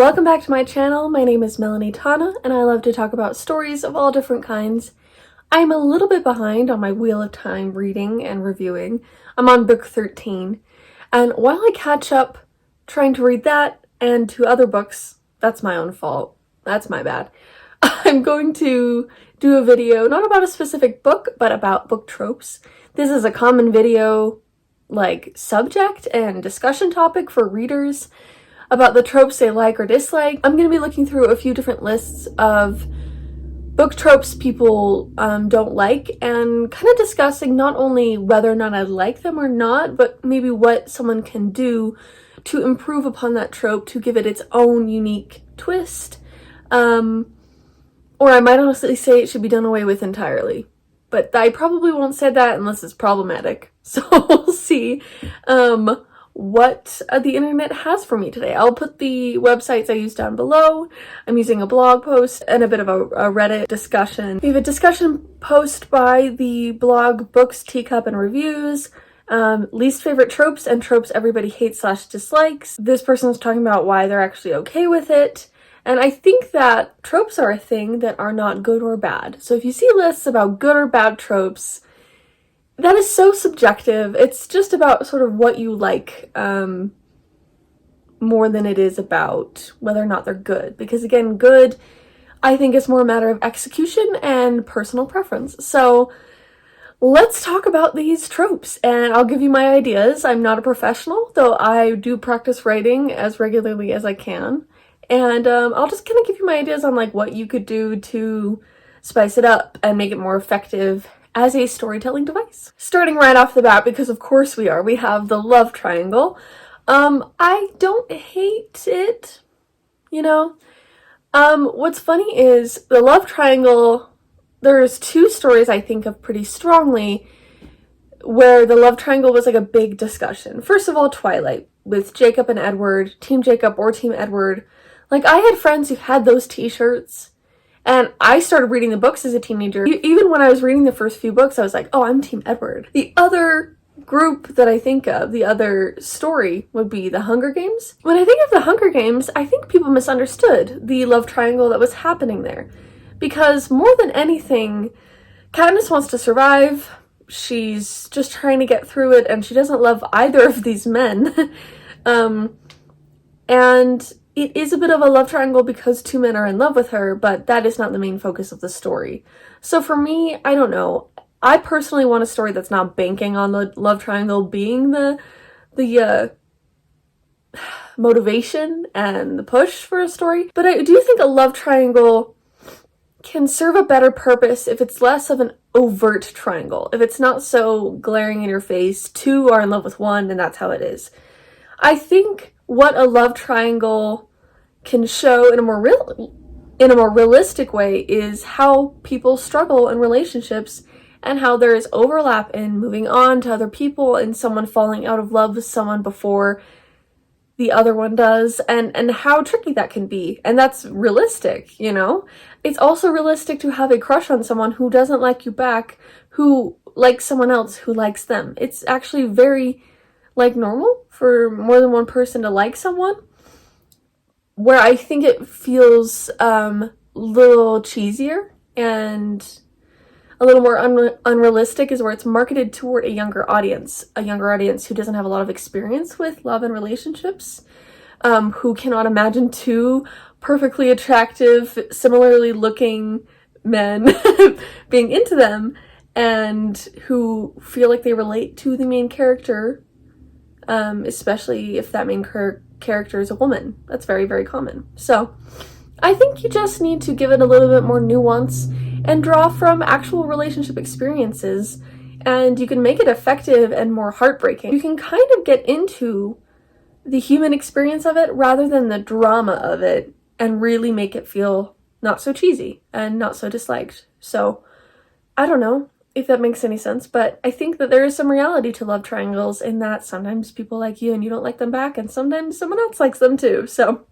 Welcome back to my channel. My name is Melanie Tana, and I love to talk about stories of all different kinds. I'm a little bit behind on my Wheel of Time reading and reviewing. I'm on book 13, and while I catch up trying to read that and two other books, that's my own fault. That's my bad. I'm going to do a video not about a specific book, but about book tropes. This is a common video subject and discussion topic for readers about the tropes they like or dislike. I'm going to be looking through a few different lists of book tropes people don't like, and kind of discussing not only whether or not I like them or not, but maybe what someone can do to improve upon that trope to give it its own unique twist. Or I might honestly say it should be done away with entirely. But I probably won't say that unless it's problematic. So we'll see what the internet has for me today. I'll put the websites I use down below. I'm using a blog post and a bit of a Reddit discussion. We have a discussion post by the blog Books, Teacup, and Reviews. Least favorite tropes and tropes everybody hates / dislikes. This person's talking about why they're actually okay with it. And I think that tropes are a thing that are not good or bad. So if you see lists about good or bad tropes, that is so subjective. It's just about sort of what you like more than it is about whether or not they're good. Because again, good, I think, is more a matter of execution and personal preference. So let's talk about these tropes, and I'll give you my ideas. I'm not a professional, though I do practice writing as regularly as I can. And I'll just kind of give you my ideas on what you could do to spice it up and make it more effective as a storytelling device. Starting right off the bat, because of course we have the love triangle. I don't hate it, What's funny is the love triangle, there's two stories I think of pretty strongly where the love triangle was a big discussion. First of all, Twilight with Jacob and Edward, Team Jacob or Team Edward. I had friends who had those t-shirts, and I started reading the books as a teenager. Even when I was reading the first few books, I was like, oh, I'm Team Edward. The other group that I think of, the other story, would be the Hunger Games. When I think of the Hunger Games, I think people misunderstood the love triangle that was happening there. Because more than anything, Katniss wants to survive. She's just trying to get through it, and she doesn't love either of these men. And it is a bit of a love triangle because two men are in love with her, but that is not the main focus of the story. So for me, I don't know. I personally want a story that's not banking on the love triangle being the motivation and the push for a story. But I do think a love triangle can serve a better purpose if it's less of an overt triangle. If it's not so glaring in your face, two are in love with one and that's how it is. I think what a love triangle can show in a more realistic way is how people struggle in relationships and how there is overlap in moving on to other people and someone falling out of love with someone before the other one does, and how tricky that can be. And that's realistic, It's also realistic to have a crush on someone who doesn't like you back, who likes someone else who likes them. It's actually very normal for more than one person to like someone. Where I think it feels little cheesier and a little more unrealistic is where it's marketed toward a younger audience who doesn't have a lot of experience with love and relationships, who cannot imagine two perfectly attractive, similarly looking men being into them, and who feel like they relate to the main character, especially if that main character is a woman. That's very, very common. So I think you just need to give it a little bit more nuance and draw from actual relationship experiences, and you can make it effective and more heartbreaking. You can kind of get into the human experience of it rather than the drama of it, and really make it feel not so cheesy and not so disliked. So I don't know if that makes any sense, but I think that there is some reality to love triangles in that sometimes people like you and you don't like them back, and sometimes someone else likes them too. So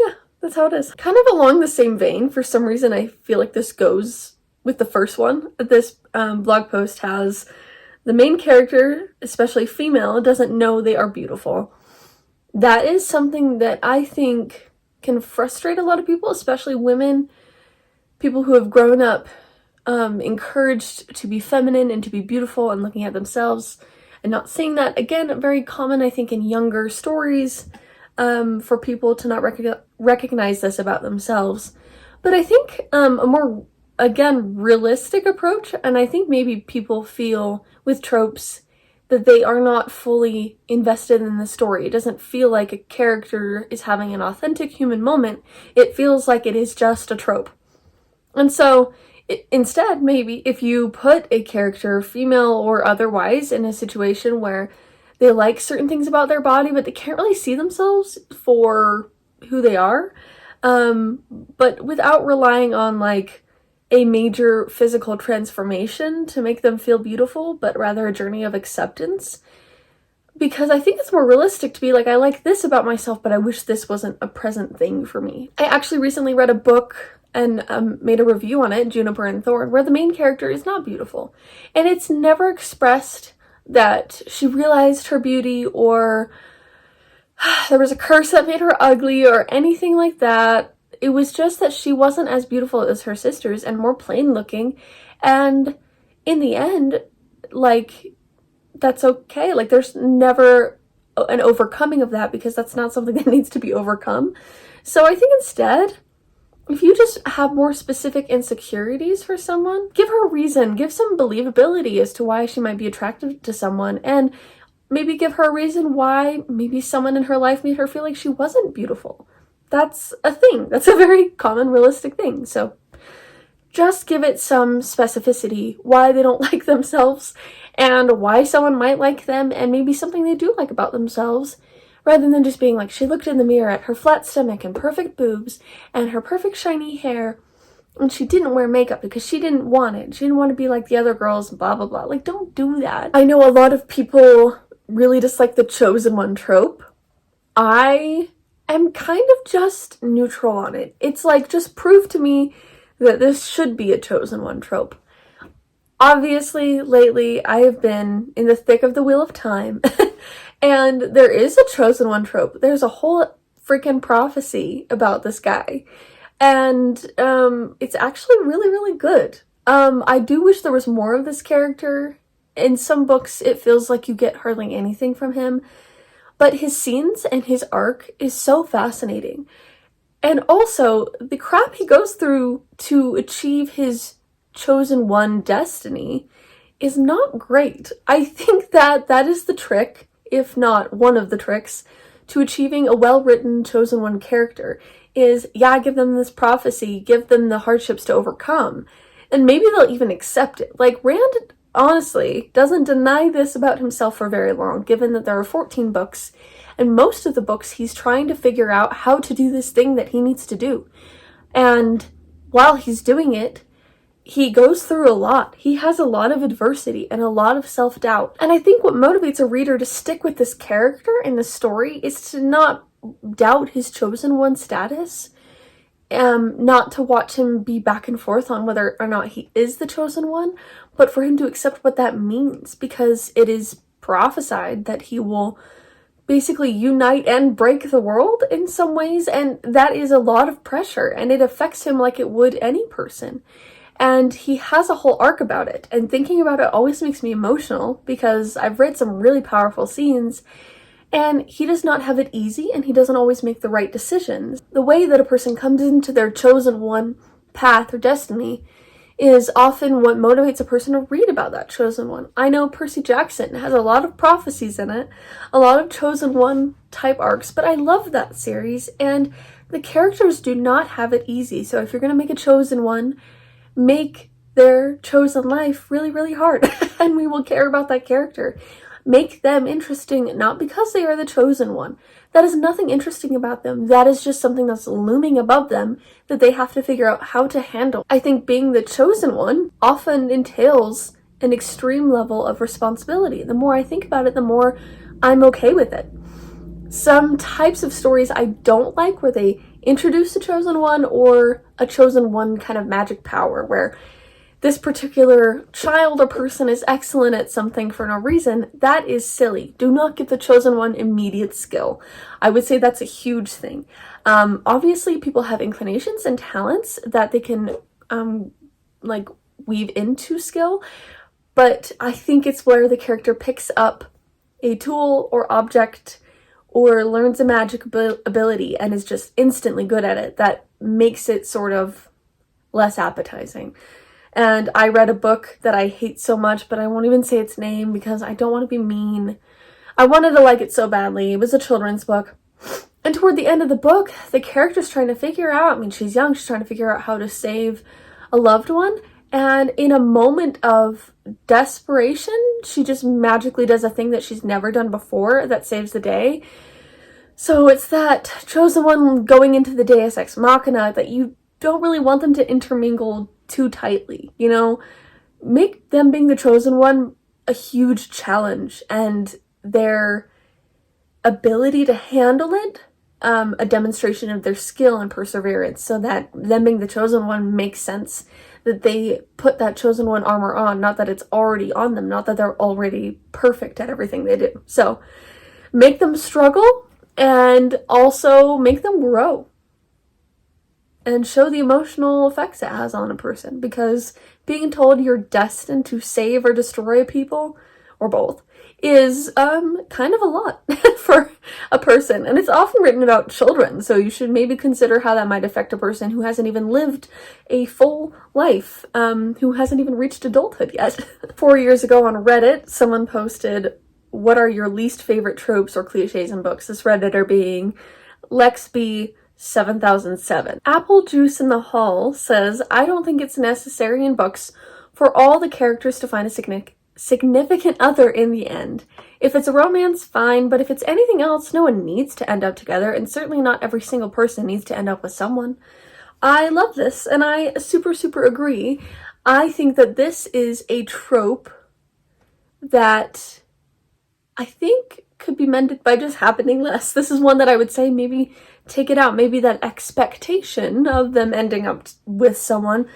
yeah, that's how it is. Kind of along the same vein, for some reason I feel like this goes with the first one. This blog post has the main character, especially female, doesn't know they are beautiful. that is something that I think can frustrate a lot of people, especially women, people who have grown up encouraged to be feminine and to be beautiful and looking at themselves and not seeing that. Again, very common, I think, in younger stories, for people to not recognize this about themselves. But I think a more, again, realistic approach, and I think maybe people feel with tropes that they are not fully invested in the story. It doesn't feel like a character is having an authentic human moment. It feels like it is just a trope. And so instead, maybe if you put a character, female or otherwise, in a situation where they like certain things about their body, but they can't really see themselves for who they are, but without relying on like a major physical transformation to make them feel beautiful, but rather a journey of acceptance. Because I think it's more realistic to be like, I like this about myself, but I wish this wasn't a present thing for me. I actually recently read a book and made a review on it, Juniper and Thorn, where the main character is not beautiful. And it's never expressed that she realized her beauty, or there was a curse that made her ugly, or anything like that. It was just that she wasn't as beautiful as her sisters and more plain looking. And in the end, like, that's okay. Like, there's never an overcoming of that, because that's not something that needs to be overcome. So I think instead, if you just have more specific insecurities for someone, give her a reason, give some believability as to why she might be attracted to someone, and maybe give her a reason why maybe someone in her life made her feel like she wasn't beautiful. That's a thing. That's a very common, realistic thing. So just give it some specificity, why they don't like themselves and why someone might like them, and maybe something they do like about themselves, rather than just being like, she looked in the mirror at her flat stomach and perfect boobs and her perfect shiny hair, and she didn't wear makeup because she didn't want it. She didn't want to be like the other girls, blah, blah, blah. Like, don't do that. I know a lot of people really dislike the chosen one trope. I am kind of just neutral on it. It's like, just prove to me that this should be a chosen one trope. Obviously, lately, I have been in the thick of the wheel of time, and there is a chosen one trope. There's a whole freaking prophecy about this guy, and it's actually really, really good. I do wish there was more of this character. In some books, it feels like you get hardly anything from him, but his scenes and his arc is so fascinating. And also, the crap he goes through to achieve his chosen one destiny is not great. I think that that is the trick, if not one of the tricks, to achieving a well-written chosen one character, is, yeah, give them this prophecy, give them the hardships to overcome, and maybe they'll even accept it. Like, Rand honestly doesn't deny this about himself for very long, given that there are 14 books, and most of the books he's trying to figure out how to do this thing that he needs to do. And while he's doing it, he goes through a lot. He has a lot of adversity and a lot of self-doubt. And I think what motivates a reader to stick with this character in the story is to not doubt his chosen one status, not to watch him be back and forth on whether or not he is the chosen one, but for him to accept what that means, because it is prophesied that he will basically unite and break the world in some ways, and that is a lot of pressure, and it affects him like it would any person. And he has a whole arc about it, and thinking about it always makes me emotional, because I've read some really powerful scenes, and he does not have it easy, and he doesn't always make the right decisions. The way that a person comes into their chosen one path or destiny is often what motivates a person to read about that chosen one. I know Percy Jackson has a lot of prophecies in it, a lot of chosen one type arcs, but I love that series, and the characters do not have it easy. So if you're going to make a chosen one, make their chosen life really, really hard, and we will care about that character. Make them interesting, not because they are the chosen one. That is nothing interesting about them. That is just something that's looming above them that they have to figure out how to handle. I think being the chosen one often entails an extreme level of responsibility. The more I think about it, the more I'm okay with it. Some types of stories I don't like, where they introduce a chosen one or a chosen one kind of magic power, where this particular child or person is excellent at something for no reason, that is silly. Do not give the chosen one immediate skill. I would say that's a huge thing. Obviously, people have inclinations and talents that they can like weave into skill, but I think it's where the character picks up a tool or object or learns a magic ability and is just instantly good at it that makes it sort of less appetizing. And I read a book that I hate so much, but I won't even say its name because I don't want to be mean. I wanted to like it so badly. It was a children's book. And toward the end of the book, the character's trying to figure out, I mean, she's young, she's trying to figure out how to save a loved one. And in a moment of desperation, she just magically does a thing that she's never done before that saves the day. So it's that chosen one going into the Deus Ex Machina that you don't really want them to intermingle too tightly, you know? Make them being the chosen one a huge challenge, and their ability to handle it a demonstration of their skill and perseverance, so that them being the chosen one makes sense, that they put that chosen one armor on, not that it's already on them, not that they're already perfect at everything they do. So make them struggle and also make them grow and show the emotional effects it has on a person, because being told you're destined to save or destroy people, or both, is kind of a lot for a person. And it's often written about children, so you should maybe consider how that might affect a person who hasn't even lived a full life, who hasn't even reached adulthood yet. 4 years ago on Reddit, someone posted, "What are your least favorite tropes or cliches in books?" This Redditor being Lexby 7007. Apple Juice in the Hall says, "I don't think it's necessary in books for all the characters to find a significant other in the end. If it's a romance, fine, but if it's anything else, no one needs to end up together, and certainly not every single person needs to end up with someone." I love this, and I super agree. I think that this is a trope that I think could be mended by just happening less. This is one that I would say maybe take it out. Maybe that expectation of them ending up with someone,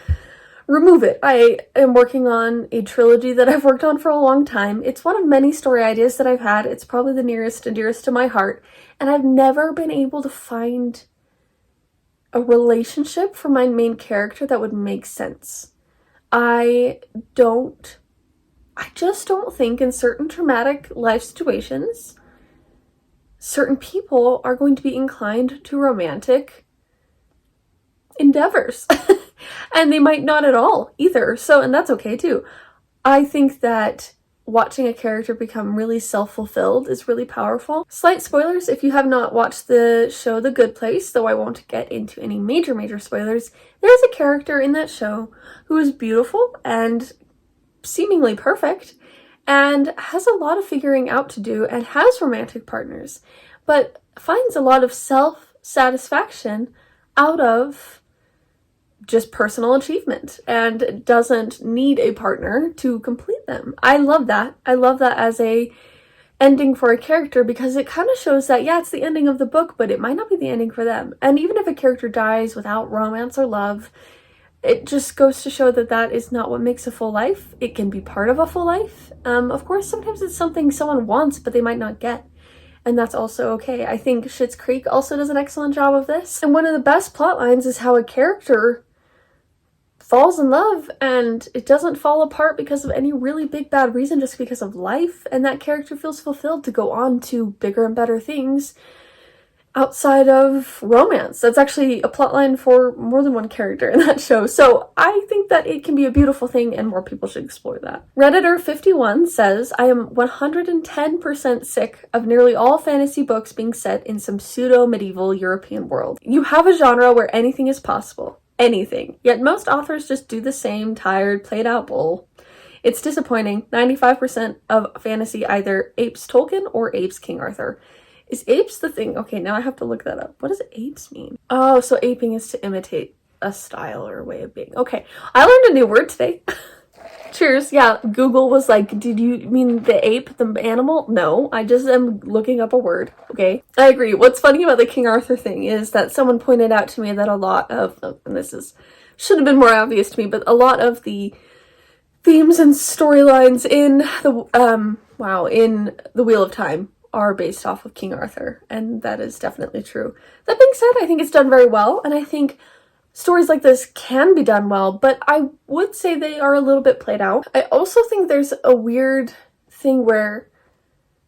remove it. I am working on a trilogy that I've worked on for a long time. It's one of many story ideas that I've had. It's probably the nearest and dearest to my heart, and I've never been able to find a relationship for my main character that would make sense. I just don't think in certain traumatic life situations, certain people are going to be inclined to romantic endeavors. And they might not at all either. So, and that's okay too. I think that watching a character become really self-fulfilled is really powerful. Slight spoilers if you have not watched the show The Good Place, though I won't get into any major spoilers. There's a character in that show who is beautiful and seemingly perfect and has a lot of figuring out to do and has romantic partners, but finds a lot of self-satisfaction out of just personal achievement and doesn't need a partner to complete them. I love that. I love that as a ending for a character, because it kind of shows that, yeah, it's the ending of the book, but it might not be the ending for them. And even if a character dies without romance or love, it just goes to show that that is not what makes a full life. It can be part of a full life. Of course, sometimes it's something someone wants, but they might not get. And that's also okay. I think Schitt's Creek also does an excellent job of this. And one of the best plot lines is how a character falls in love and it doesn't fall apart because of any really big bad reason, just because of life. And that character feels fulfilled to go on to bigger and better things outside of romance. That's actually a plotline for more than one character in that show. So I think that it can be a beautiful thing and more people should explore that. Redditor51 says, "I am 110% sick of nearly all fantasy books being set in some pseudo-medieval European world. You have a genre where anything is possible. Anything. Yet most authors just do the same tired, played out bull. It's disappointing. 95% of fantasy either apes Tolkien or apes King Arthur." Is apes the thing? Okay, now I have to look that up. What does apes mean? Oh, so aping is to imitate a style or a way of being. Okay, I learned a new word today. Cheers. Yeah, Google was like, did you mean the ape, the animal? No, I just am looking up a word. Okay, I agree. What's funny about the King Arthur thing is that someone pointed out to me that a lot of, and this is should have been more obvious to me, but a lot of the themes and storylines in the Wheel of Time are based off of King Arthur, and that is definitely true. That being said, I think it's done very well, and I think stories like this can be done well, but I would say they are a little bit played out. I also think there's a weird thing where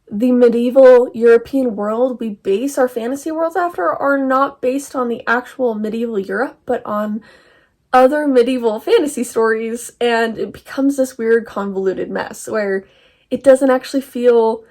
the medieval European world we base our fantasy worlds after are not based on the actual medieval Europe, but on other medieval fantasy stories, and it becomes this weird convoluted mess where it doesn't actually feel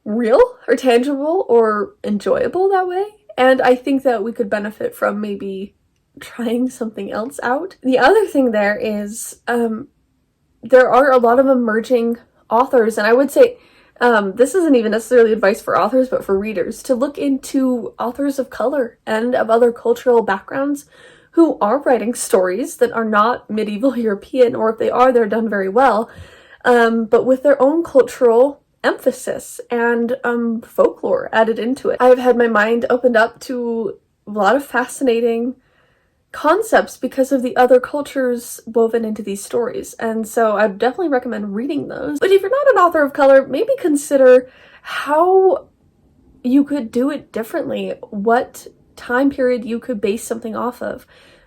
real or tangible or enjoyable that way. And I think that we could benefit from maybe trying something else out. The other thing there is there are a lot of emerging authors, and I would say this isn't even necessarily advice for authors, but for readers, to look into authors of color and of other cultural backgrounds who are writing stories that are not medieval European, or if they are, they're done very well, but with their own cultural emphasis and folklore added into it. I've had my mind opened up to a lot of fascinating concepts because of the other cultures woven into these stories, and so I'd definitely recommend reading those. But if you're not an author of color, maybe consider how you could do it differently, what time period you could base something off of.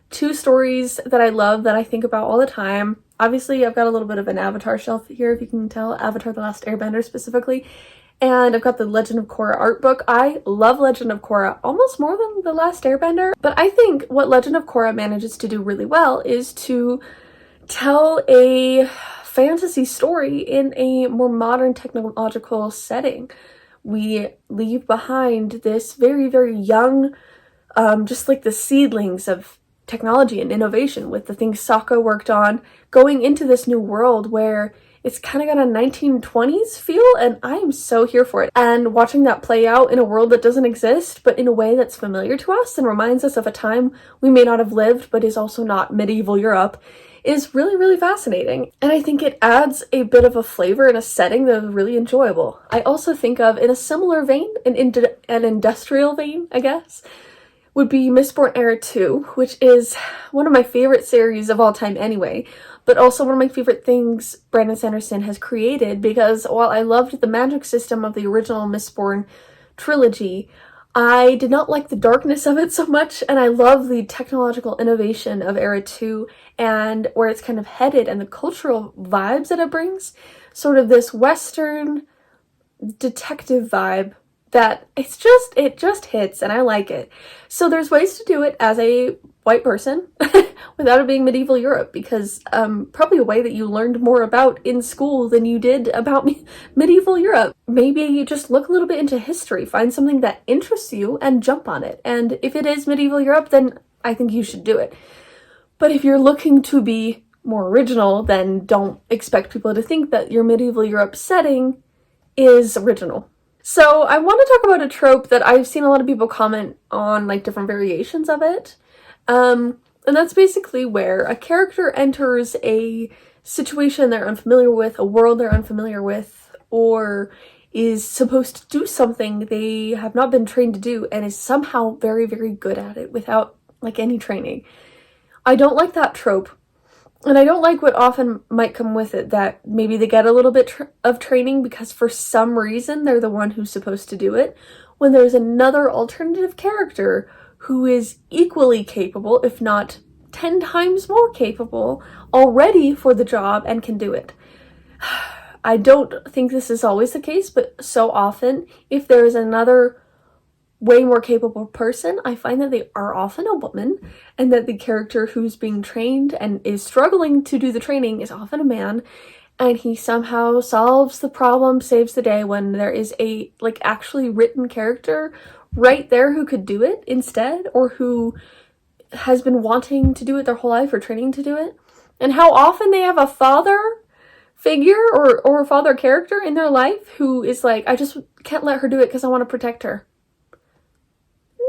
Two stories that I love that I think about all the time. Obviously, I've got a little bit of an Avatar shelf here, if you can tell, Avatar The Last Airbender specifically. And I've got the Legend of Korra art book. I love Legend of Korra almost more than The Last Airbender, but I think what Legend of Korra manages to do really well is to tell a fantasy story in a more modern technological setting. We leave behind this very, very young, just like the seedlings of technology and innovation with the things Sokka worked on, going into this new world where it's kind of got a 1920s feel, and I am so here for it. And watching that play out in a world that doesn't exist, but in a way that's familiar to us and reminds us of a time we may not have lived, but is also not medieval Europe, is really, really fascinating. And I think it adds a bit of a flavor and a setting that is really enjoyable. I also think of, in a similar vein, an industrial vein, I guess, would be Mistborn Era 2, which is one of my favorite series of all time anyway, but also one of my favorite things Brandon Sanderson has created, because while I loved the magic system of the original Mistborn trilogy, I did not like the darkness of it so much, and I love the technological innovation of Era 2 and where it's kind of headed and the cultural vibes that it brings. Sort of this Western detective vibe that it just hits, and I like it. So there's ways to do it as a white person without it being medieval Europe, because probably a way that you learned more about in school than you did about medieval Europe. Maybe you just look a little bit into history, find something that interests you and jump on it. And if it is medieval Europe, then I think you should do it. But if you're looking to be more original, then don't expect people to think that your medieval Europe setting is original. So I want to talk about a trope that I've seen a lot of people comment on, like different variations of it. And that's basically where a character enters a situation they're unfamiliar with, a world they're unfamiliar with, or is supposed to do something they have not been trained to do and is somehow very, very good at it without like any training. I don't like that trope. And I don't like what often might come with it, that maybe they get a little bit of training because for some reason they're the one who's supposed to do it, when there's another alternative character who is equally capable, if not 10 times more capable, already for the job and can do it. I don't think this is always the case, but so often, if there is another way more capable person, I find that they are often a woman, and that the character who's being trained and is struggling to do the training is often a man, and he somehow solves the problem, saves the day, when there is a like actually written character right there who could do it instead, or who has been wanting to do it their whole life or training to do it. And how often they have a father figure or a father character in their life who is like, I just can't let her do it because I want to protect her.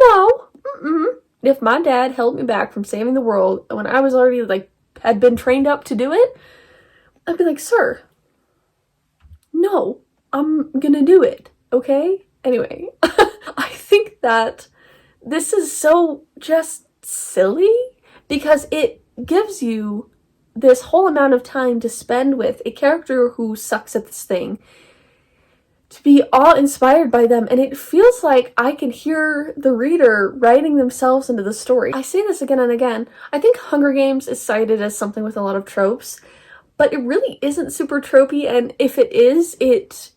No. If my dad held me back from saving the world when I was already like had been trained up to do it, I'd be like, sir, no, I'm gonna do it, okay? Anyway, I think that this is so just silly because it gives you this whole amount of time to spend with a character who sucks at this thing, to be awe-inspired by them, and it feels like I can hear the reader writing themselves into the story. I say this again and again. I think Hunger Games is cited as something with a lot of tropes, but it really isn't super tropey, and if it is, it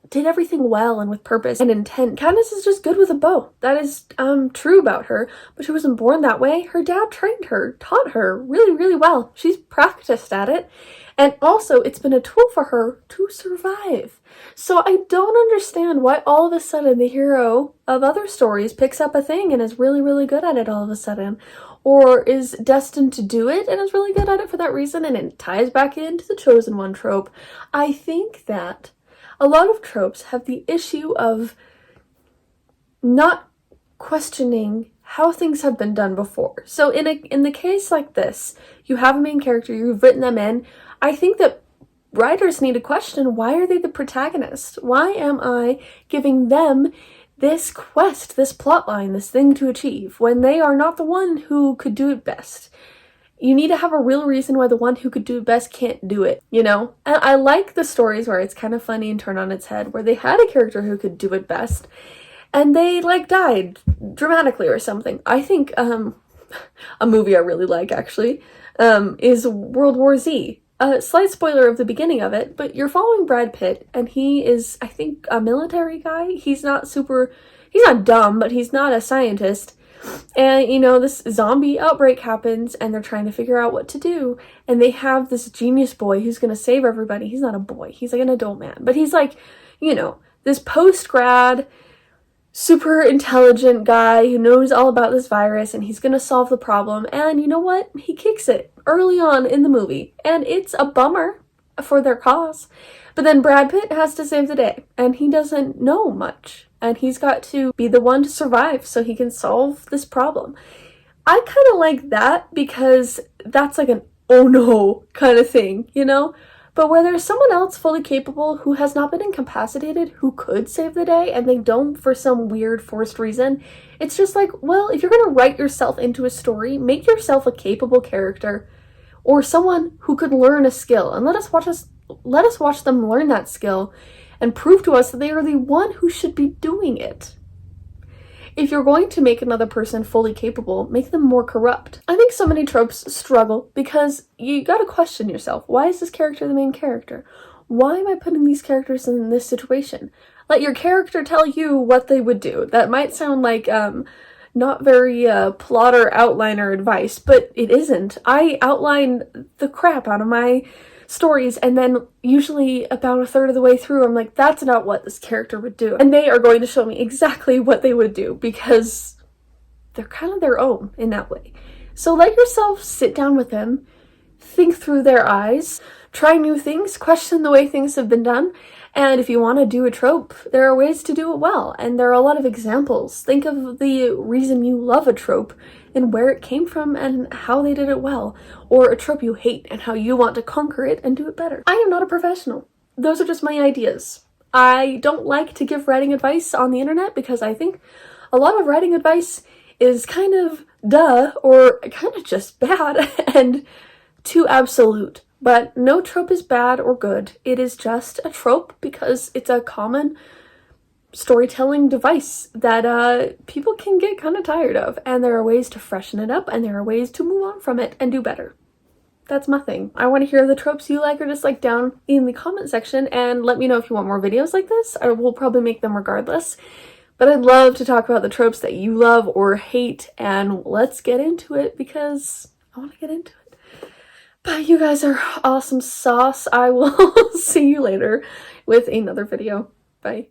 did everything well and with purpose and intent. Katniss is just good with a bow. That is true about her, but she wasn't born that way. Her dad trained her, taught her really, really well. She's practiced at it, and also it's been a tool for her to survive. So I don't understand why all of a sudden the hero of other stories picks up a thing and is really, really good at it all of a sudden, or is destined to do it and is really good at it for that reason, and it ties back into the chosen one trope. I think that a lot of tropes have the issue of not questioning how things have been done before. So in the case like this, you have a main character, you've written them in. I think that writers need to question, why are they the protagonist? Why am I giving them this quest, this plotline, this thing to achieve, when they are not the one who could do it best? You need to have a real reason why the one who could do it best can't do it, you know? And I like the stories where it's kind of funny and turned on its head, where they had a character who could do it best, and they, like, died dramatically or something. I think, a movie I really like, actually, is World War Z. Slight spoiler of the beginning of it, but you're following Brad Pitt, and he is, I think, a military guy. He's not dumb, but he's not a scientist. And, you know, this zombie outbreak happens, and they're trying to figure out what to do. And they have this genius boy who's gonna save everybody. He's not a boy, he's like an adult man. But he's like, you know, this post-grad, super intelligent guy who knows all about this virus, and he's gonna solve the problem. And you know what? He kicks it early on in the movie. And it's a bummer for their cause. But then Brad Pitt has to save the day, and he doesn't know much. And he's got to be the one to survive so he can solve this problem. I kind of like that because that's like an oh no kind of thing, you know? But where there's someone else fully capable who has not been incapacitated who could save the day and they don't for some weird forced reason, it's just like, well, if you're going to write yourself into a story, make yourself a capable character or someone who could learn a skill, and let us watch them learn that skill and prove to us that they are the one who should be doing it. If you're going to make another person fully capable, make them more corrupt. I think so many tropes struggle because you gotta question yourself. Why is this character the main character? Why am I putting these characters in this situation? Let your character tell you what they would do. That might sound like not very plotter outliner advice, but it isn't. I outline the crap out of my stories, and then usually about a third of the way through I'm like, that's not what this character would do, and they are going to show me exactly what they would do because they're kind of their own in that way. So let yourself sit down with them, think through their eyes, try new things, question the way things have been done, and if you want to do a trope, there are ways to do it well, and there are a lot of examples. Think of the reason you love a trope and where it came from and how they did it well, or a trope you hate and how you want to conquer it and do it better. I am not a professional. Those are just my ideas. I don't like to give writing advice on the internet because I think a lot of writing advice is kind of duh or kind of just bad and too absolute. But no trope is bad or good. It is just a trope because it's a common storytelling device that people can get kind of tired of, and there are ways to freshen it up and there are ways to move on from it and do better. That's my thing. I want to hear the tropes you like or dislike down in the comment section, and let me know if you want more videos like this. I will probably make them regardless, but I'd love to talk about the tropes that you love or hate, and let's get into it because I want to get into it. But you guys are awesome sauce. I will see you later with another video. Bye.